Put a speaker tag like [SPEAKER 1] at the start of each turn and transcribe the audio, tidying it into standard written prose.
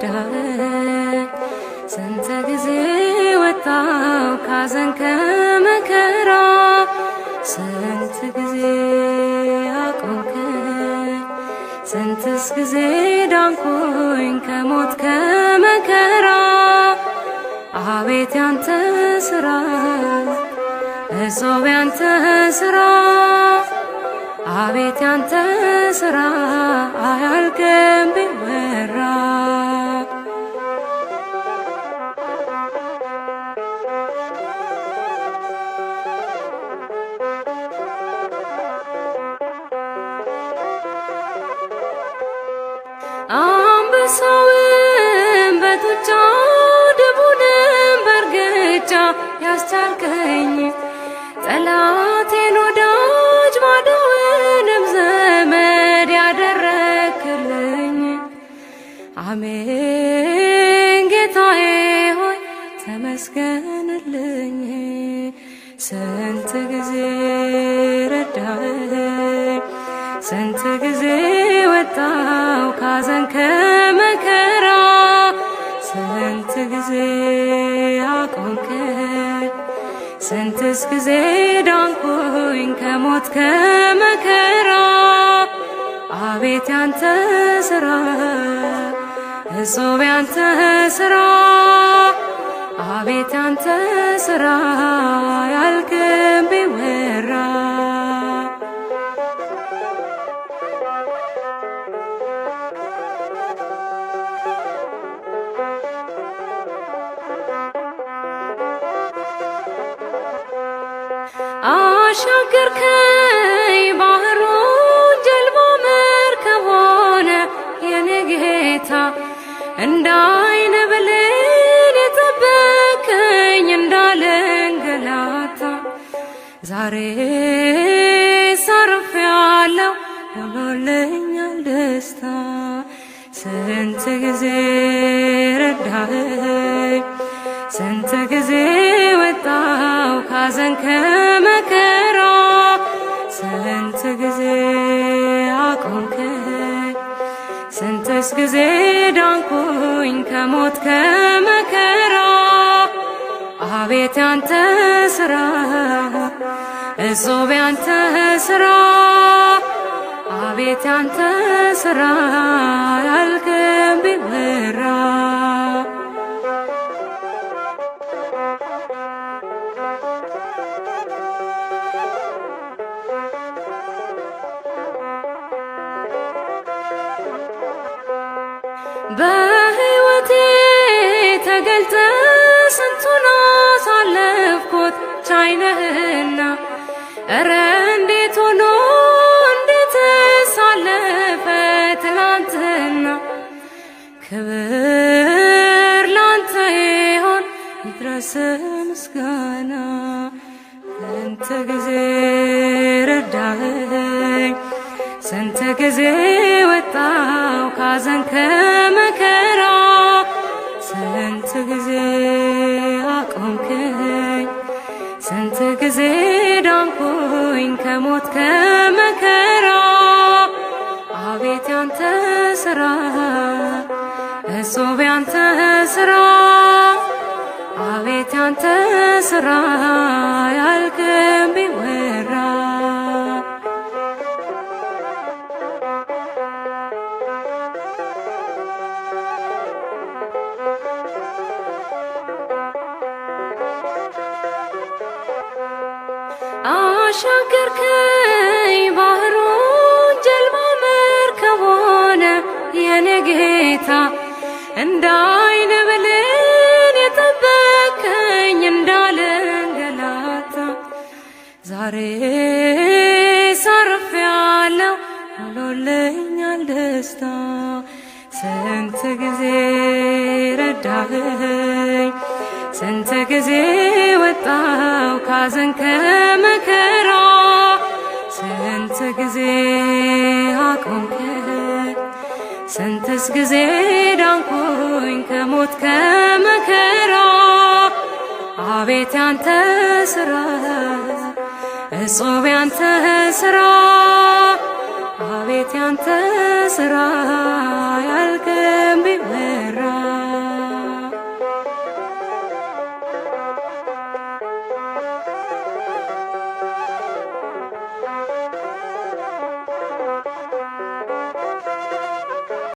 [SPEAKER 1] ረዳኸኝ ስንት ጊዜ ወጣው ካዘን ከመከራ ስንት ጊዜ አቆምከኝ ስንትስ ጊዜ ዳንኩኝ ከሞት ከመከራ አቤት ያንተ ሥራ እጹብ ያንተ ሥራ አቤት ያንተ ሥራ አያልቅም ቢወራ አንበሳውን በጡጫ ድቡንም በእርግጫ ያስቻልከኝ ጠላቴን ወዳጅ ባዶውንም ዘመድ ያደረክልኝ አሜን ጌታዬ ሆይ ተመስገንልኝ ስንት ጊዜ ረዳኸኝ ስንት ጊዜ ወጣው ካዘን ከመከራ ስንት ጊዜ አቆምከኝ ስንትስ ጊዜ ዳንኩኝ ከሞት ከመከራ አቤት ያንተ ሥራ እጹብ ያንተ ሥራ አቤት ያንተ ሥራ አያልቅም ቢወራ አሻገርከኝ ባህሩን ጀልባ መርከብ ሆነ የኔ ጌታ እንደ ዓይን ብሌን የጠበከኝ እንዳልንገላታ ዛሬ አርፌያለሁ ሆኖልኛል ደስታ ስንት ጊዜ ረዳኸኝ ስንት ጊዜ ወጣው ካዘን ከመከራ ስንት ጊዜ አቆምከኝ ስንትስ ጊዜ ዳንኩኝ ከሞት ከመከራ አቤት ያንተ ሥራ እጹብ ያንተ ሥራ አቤት ያንተ ሥራ አያልቅም ቢወራ በሕይወቴ ተገልጠ ስንቱን አሳለፍኩት ቻይ ነህና እረ እንዴት ሆኖ እንዴትስ አለፈ ትላንትና ክብር ላንተ ይሁን ይድረስ ምስጋና ስንት ጊዜ ረዳኸኝ ስንት ጊዜ ወጣው ካዘን ከመከራ ስንት ጊዜ አቆምከኝ ስንት ጊዜ ዳንኩኝ ከሞት ከመከራ አቤት ያንተ ሥራ እጹብ ያንተ ሥራ አቤት ያንተ ሥራ አያልቅም ቢወራ አሻገርከኝ ባህሩን ጀልባ መርከብ ሆነ የኔ ጌታ እንደ ዓይን ብሌን የጠበከኝ እንዳልንገላታ ዛሬ አርፌያለሁ ሆኖልኛል ደስታ ስንት ጊዜ ረዳኸኝ ስንት ጊዜ ወጣው ካዘን ከመከራ ስንት ጊዜ አቆምከኝ ስንትስ ጊዜ ዳንኩኝ ከሞት ከመከራ አቤት ያንተ ሥራ እጹብ ያንተ ሥራ አቤት ያንተ ሥራ